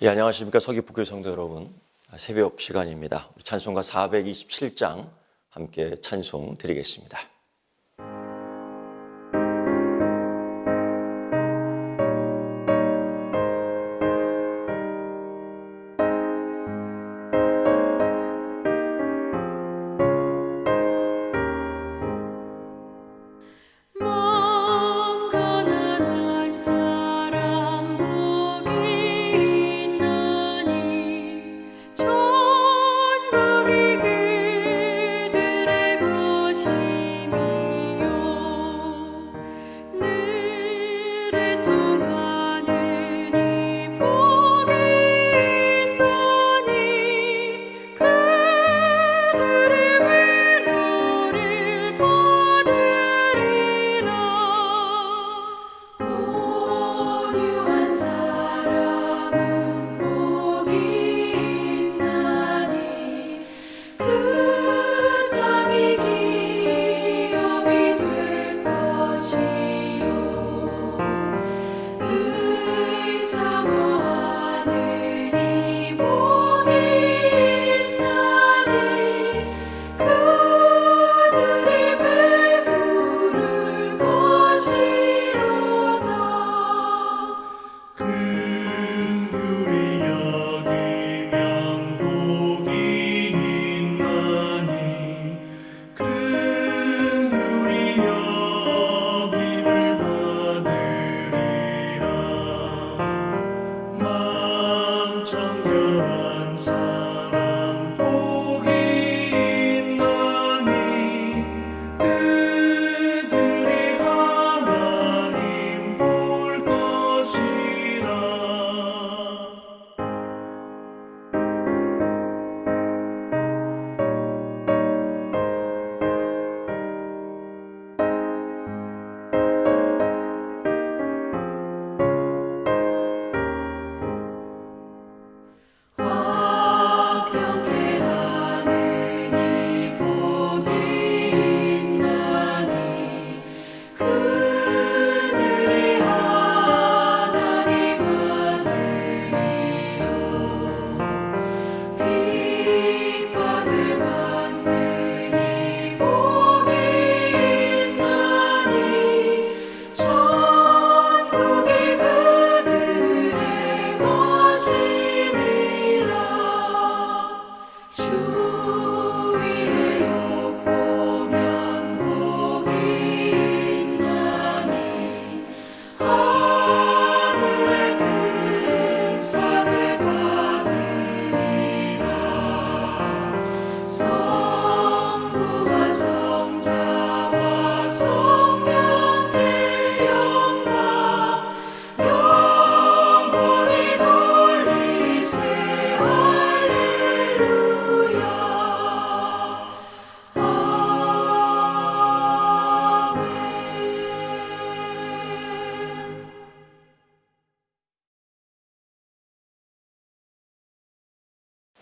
예, 안녕하십니까. 서귀포교회 성도 여러분. 새벽 시간입니다. 우리 찬송가 427장 함께 찬송 드리겠습니다.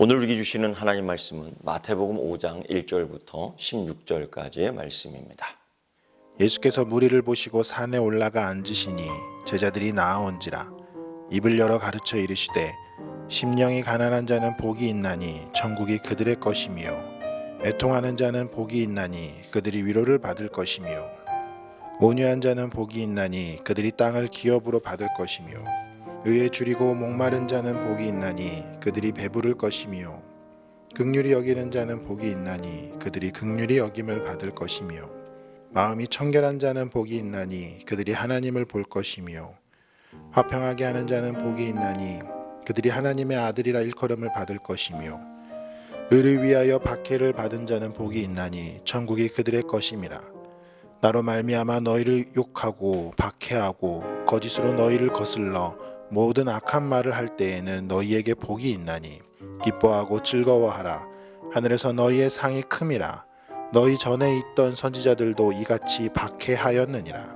오늘 우리에게 주시는 하나님 말씀은 마태복음 5장 1절부터 16절까지의 말씀입니다. 예수께서 무리를 보시고 산에 올라가 앉으시니 제자들이 나아온지라 입을 열어 가르쳐 이르시되 심령이 가난한 자는 복이 있나니 천국이 그들의 것이며 애통하는 자는 복이 있나니 그들이 위로를 받을 것이며 온유한 자는 복이 있나니 그들이 땅을 기업으로 받을 것이며 의에 줄이고 목마른 자는 복이 있나니 그들이 배부를 것이며 긍휼히 여기는 자는 복이 있나니 그들이 긍휼히 여김을 받을 것이며 마음이 청결한 자는 복이 있나니 그들이 하나님을 볼 것이며 화평하게 하는 자는 복이 있나니 그들이 하나님의 아들이라 일컬음을 받을 것이며 의를 위하여 박해를 받은 자는 복이 있나니 천국이 그들의 것임이라. 나로 말미암아 너희를 욕하고 박해하고 거짓으로 너희를 거슬러 모든 악한 말을 할 때에는 너희에게 복이 있나니 기뻐하고 즐거워하라. 하늘에서 너희의 상이 큼이라. 너희 전에 있던 선지자들도 이같이 박해하였느니라.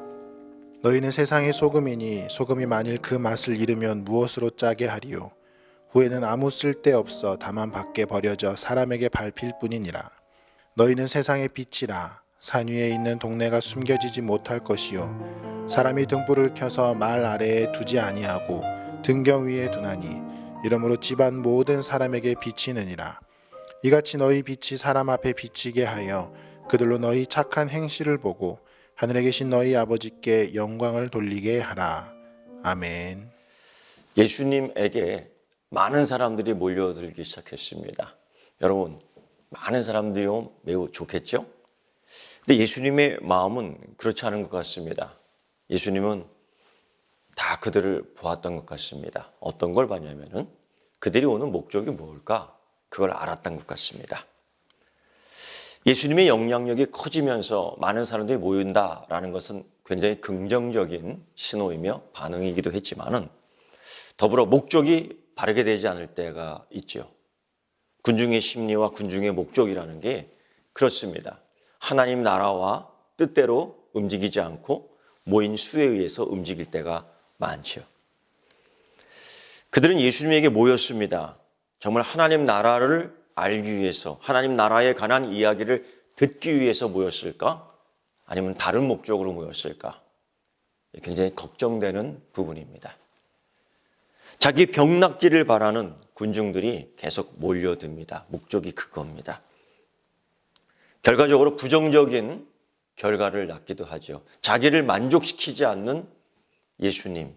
너희는 세상의 소금이니 소금이 만일 그 맛을 잃으면 무엇으로 짜게 하리요. 후에는 아무 쓸데 없어 다만 밖에 버려져 사람에게 밟힐 뿐이니라. 너희는 세상의 빛이라. 산 위에 있는 동네가 숨겨지지 못할 것이요 사람이 등불을 켜서 말 아래에 두지 아니하고 등경 위에 두나니 이러므로 집안 모든 사람에게 비치느니라. 이같이 너희 빛이 사람 앞에 비치게 하여 그들로 너희 착한 행실을 보고 하늘에 계신 너희 아버지께 영광을 돌리게 하라. 아멘. 예수님에게 많은 사람들이 몰려들기 시작했습니다. 여러분, 많은 사람들이 오면 매우 좋겠죠? 근데 예수님의 마음은 그렇지 않은 것 같습니다. 예수님은 다 그들을 보았던 것 같습니다. 어떤 걸 봤냐면은 그들이 오는 목적이 뭘까? 그걸 알았던 것 같습니다. 예수님의 영향력이 커지면서 많은 사람들이 모인다라는 것은 굉장히 긍정적인 신호이며 반응이기도 했지만은 더불어 목적이 바르게 되지 않을 때가 있죠. 군중의 심리와 군중의 목적이라는 게 그렇습니다. 하나님 나라와 뜻대로 움직이지 않고 모인 수에 의해서 움직일 때가 많죠. 그들은 예수님에게 모였습니다. 정말 하나님 나라를 알기 위해서, 하나님 나라에 관한 이야기를 듣기 위해서 모였을까? 아니면 다른 목적으로 모였을까? 굉장히 걱정되는 부분입니다. 자기 병 낫기를 바라는 군중들이 계속 몰려듭니다. 목적이 그겁니다. 결과적으로 부정적인 결과를 낳기도 하죠. 자기를 만족시키지 않는 예수님.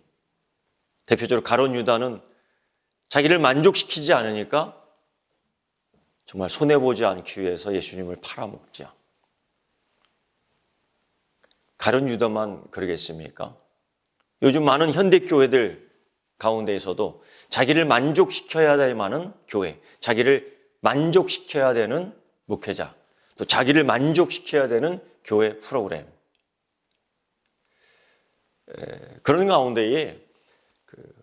대표적으로 가룟 유다는 자기를 만족시키지 않으니까 정말 손해보지 않기 위해서 예수님을 팔아먹죠. 가룟 유다만 그러겠습니까? 요즘 많은 현대교회들 가운데에서도 자기를 만족시켜야 될 만한 교회, 자기를 만족시켜야 되는 목회자, 또 자기를 만족시켜야 되는 교회 프로그램. 그런 가운데에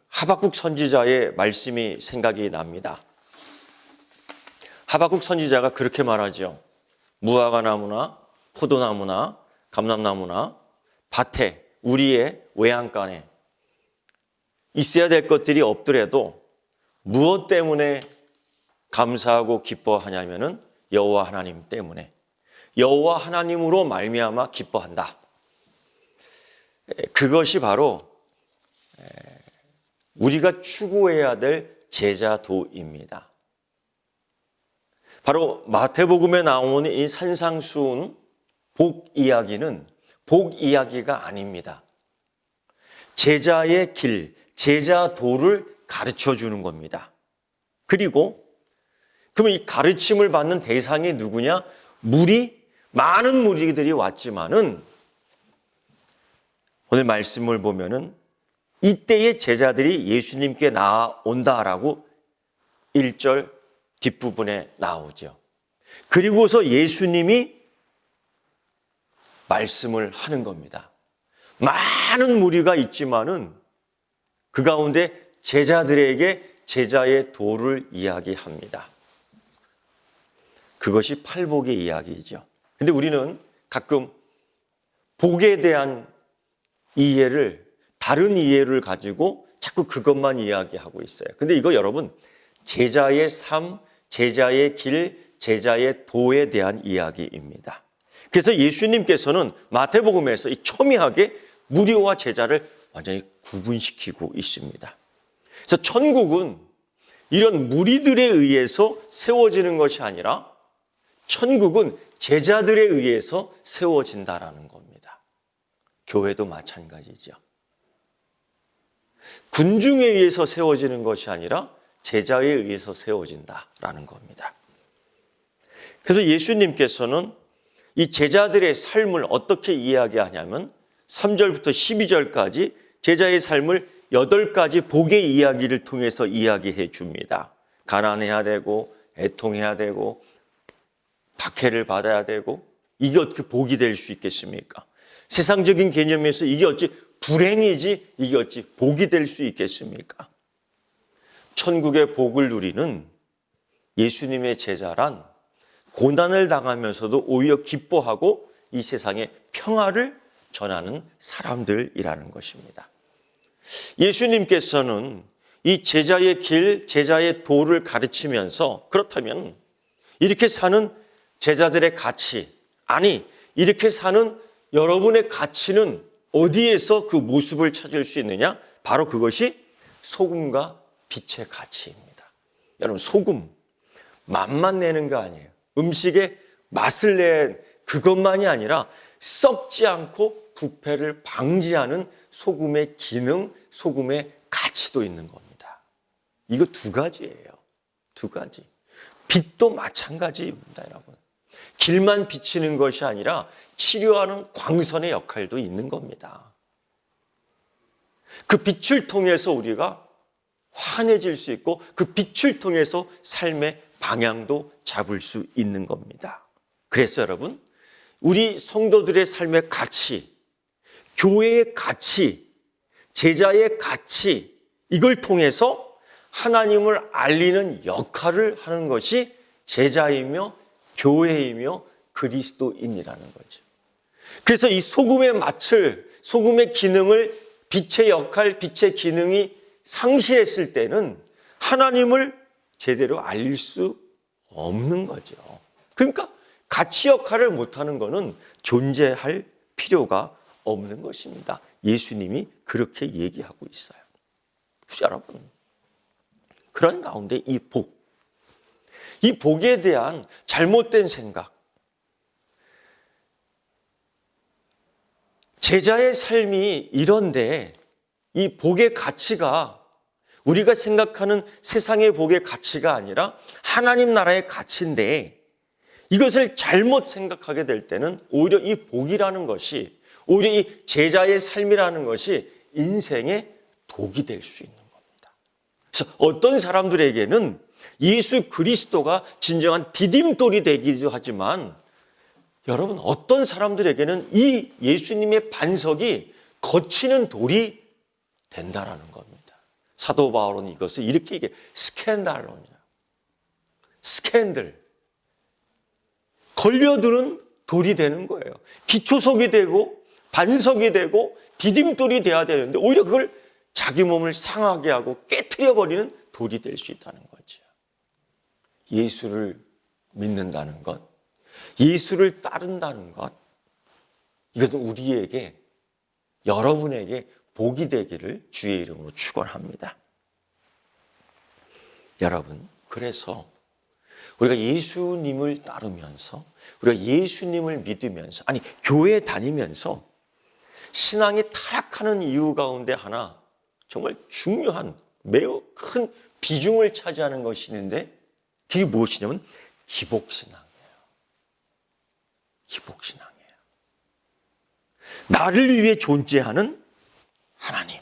하박국 선지자의 말씀이 생각이 납니다. 하박국 선지자가 그렇게 말하죠. 무화과 나무나 포도나무나 감람나무나 밭에 우리의 외양간에 있어야 될 것들이 없더라도 무엇 때문에 감사하고 기뻐하냐면은 여호와 하나님 때문에, 여호와 하나님으로 말미암아 기뻐한다. 그것이 바로 우리가 추구해야 될 제자도입니다. 바로 마태복음에 나오는 이 산상수훈 복 이야기는 복 이야기가 아닙니다. 제자의 길, 제자도를 가르쳐 주는 겁니다. 그리고 그럼 이 가르침을 받는 대상이 누구냐? 많은 무리들이 왔지만은 오늘 말씀을 보면은 이때의 제자들이 예수님께 나아온다라고 1절 뒷부분에 나오죠. 그리고서 예수님이 말씀을 하는 겁니다. 많은 무리가 있지만은 그 가운데 제자들에게 제자의 도를 이야기합니다. 그것이 팔복의 이야기이죠. 근데 우리는 가끔 복에 대한 이해를, 다른 이해를 가지고 자꾸 그것만 이야기하고 있어요. 근데 이거 여러분, 제자의 삶, 제자의 길, 제자의 도에 대한 이야기입니다. 그래서 예수님께서는 마태복음에서 이 첨예하게 무리와 제자를 완전히 구분시키고 있습니다. 그래서 천국은 이런 무리들에 의해서 세워지는 것이 아니라 천국은 제자들에 의해서 세워진다라는 겁니다. 교회도 마찬가지죠. 군중에 의해서 세워지는 것이 아니라 제자에 의해서 세워진다라는 겁니다. 그래서 예수님께서는 이 제자들의 삶을 어떻게 이야기하냐면 3절부터 12절까지 제자의 삶을 8가지 복의 이야기를 통해서 이야기해 줍니다. 가난해야 되고 애통해야 되고 박해를 받아야 되고, 이게 어떻게 복이 될 수 있겠습니까? 세상적인 개념에서 이게 어찌 불행이지 이게 어찌 복이 될 수 있겠습니까? 천국의 복을 누리는 예수님의 제자란 고난을 당하면서도 오히려 기뻐하고 이 세상에 평화를 전하는 사람들이라는 것입니다. 예수님께서는 이 제자의 길, 제자의 도를 가르치면서 그렇다면 이렇게 사는 제자들의 가치, 아니 이렇게 사는 여러분의 가치는 어디에서 그 모습을 찾을 수 있느냐? 바로 그것이 소금과 빛의 가치입니다. 여러분, 소금 맛만 내는 거 아니에요. 음식에 맛을 낸 그것만이 아니라 썩지 않고 부패를 방지하는 소금의 기능, 소금의 가치도 있는 겁니다. 이거 두 가지예요. 두 가지. 빛도 마찬가지입니다, 여러분. 길만 비치는 것이 아니라 치료하는 광선의 역할도 있는 겁니다. 그 빛을 통해서 우리가 환해질 수 있고 그 빛을 통해서 삶의 방향도 잡을 수 있는 겁니다. 그래서 여러분, 우리 성도들의 삶의 가치, 교회의 가치, 제자의 가치, 이걸 통해서 하나님을 알리는 역할을 하는 것이 제자이며 교회이며 그리스도인이라는 거죠. 그래서 이 소금의 맛을, 소금의 기능을, 빛의 역할, 빛의 기능이 상실했을 때는 하나님을 제대로 알릴 수 없는 거죠. 그러니까 가치 역할을 못하는 것은 존재할 필요가 없는 것입니다. 예수님이 그렇게 얘기하고 있어요. 여러분, 그런 가운데 이 복에 대한 잘못된 생각, 제자의 삶이 이런데 이 복의 가치가 우리가 생각하는 세상의 복의 가치가 아니라 하나님 나라의 가치인데 이것을 잘못 생각하게 될 때는 오히려 이 복이라는 것이, 오히려 이 제자의 삶이라는 것이 인생의 독이 될 수 있는 겁니다. 그래서 어떤 사람들에게는 예수 그리스도가 진정한 디딤돌이 되기도 하지만 여러분, 어떤 사람들에게는 이 예수님의 반석이 거치는 돌이 된다라는 겁니다. 사도 바울은 이것을 이렇게 얘기해요. 스캔달론이야. 스캔들. 걸려드는 돌이 되는 거예요. 기초석이 되고 반석이 되고 디딤돌이 돼야 되는데 오히려 그걸 자기 몸을 상하게 하고 깨트려버리는 돌이 될 수 있다는 거죠. 예수를 믿는다는 것, 예수를 따른다는 것, 이것은 우리에게, 여러분에게 복이 되기를 주의 이름으로 축원합니다. 여러분, 그래서 우리가 예수님을 따르면서, 우리가 예수님을 믿으면서, 아니 교회 다니면서 신앙이 타락하는 이유 가운데 하나, 정말 중요한 매우 큰 비중을 차지하는 것이 있는데 그게 무엇이냐면 기복신앙이에요. 기복신앙이에요. 나를 위해 존재하는 하나님,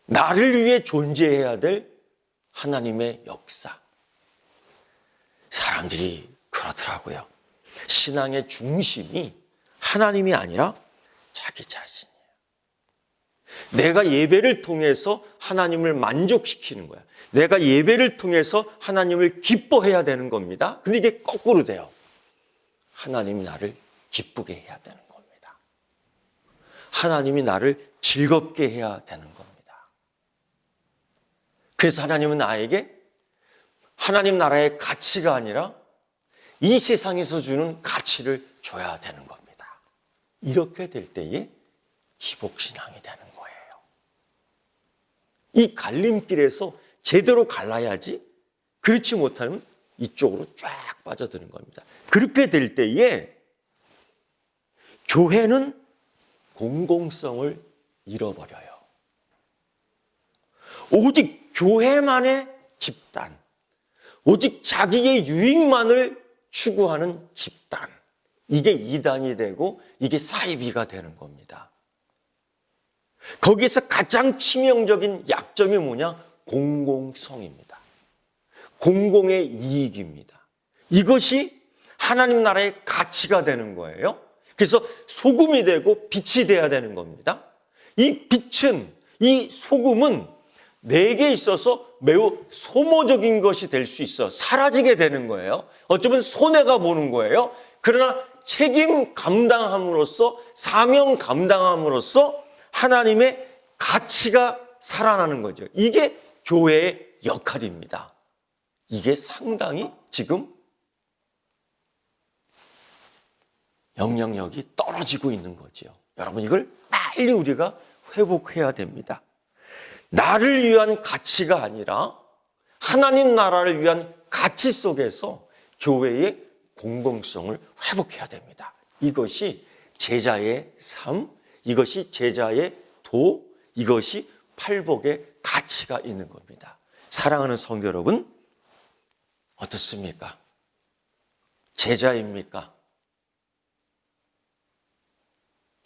나를 위해 존재해야 될 하나님의 역사. 사람들이 그렇더라고요. 신앙의 중심이 하나님이 아니라 자기 자신이에요. 내가 예배를 통해서 하나님을 만족시키는 거야. 내가 예배를 통해서 하나님을 기뻐해야 되는 겁니다. 근데 이게 거꾸로 돼요. 하나님이 나를 기쁘게 해야 되는 겁니다. 하나님이 나를 즐겁게 해야 되는 겁니다. 그래서 하나님은 나에게 하나님 나라의 가치가 아니라 이 세상에서 주는 가치를 줘야 되는 겁니다. 이렇게 될 때에 기복신앙이 되는 거예요. 이 갈림길에서 제대로 갈라야지, 그렇지 못하면 이쪽으로 쫙 빠져드는 겁니다. 그렇게 될 때에 교회는 공공성을 잃어버려요. 오직 교회만의 집단, 오직 자기의 유익만을 추구하는 집단, 이게 이단이 되고 이게 사이비가 되는 겁니다. 거기서 가장 치명적인 약점이 뭐냐? 공공성입니다. 공공의 이익입니다. 이것이 하나님 나라의 가치가 되는 거예요. 그래서 소금이 되고 빛이 돼야 되는 겁니다. 이 빛은, 이 소금은 내게 있어서 매우 소모적인 것이 될 수 있어. 사라지게 되는 거예요. 어쩌면 손해가 보는 거예요. 그러나 책임 감당함으로써, 사명 감당함으로써 하나님의 가치가 살아나는 거죠. 이게 교회의 역할입니다. 이게 상당히 지금 영향력이 떨어지고 있는 거죠. 여러분, 이걸 빨리 우리가 회복해야 됩니다. 나를 위한 가치가 아니라 하나님 나라를 위한 가치 속에서 교회의 공공성을 회복해야 됩니다. 이것이 제자의 삶, 이것이 제자의 도, 이것이 팔복의 가치가 있는 겁니다. 사랑하는 성도 여러분, 어떻습니까? 제자입니까?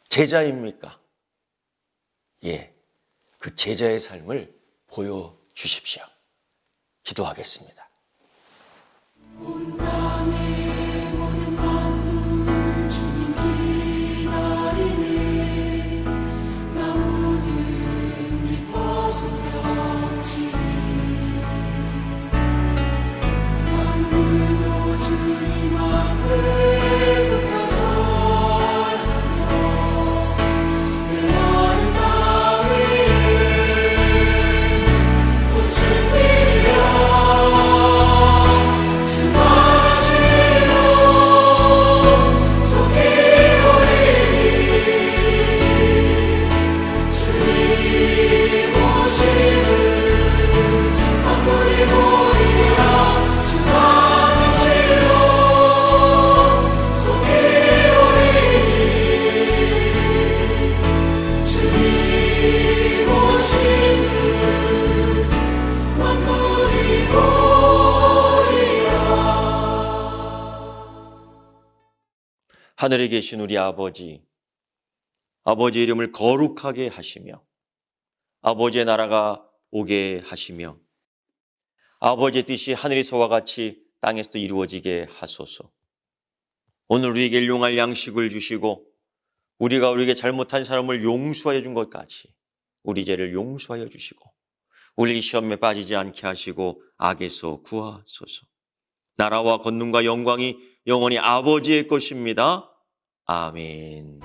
제자입니까? 예, 그 제자의 삶을 보여주십시오. 기도하겠습니다. 온 땅의 모든 만물 주님 기다리네. 나 모든 기뻐 소렵지. 산들도 주님 앞에 굽혀 절하며 내 마른 땅 위에 꽃을 피려. 하늘에 계신 우리 아버지, 아버지의 이름을 거룩하게 하시며 아버지의 나라가 오게 하시며 아버지의 뜻이 하늘에서와 같이 땅에서도 이루어지게 하소서. 오늘 우리에게 일용할 양식을 주시고 우리가 우리에게 잘못한 사람을 용서하여 준 것 같이 우리 죄를 용서하여 주시고 우리 시험에 빠지지 않게 하시고 악에서 구하소서. 나라와 권능과 영광이 영원히 아버지의 것입니다. 아멘.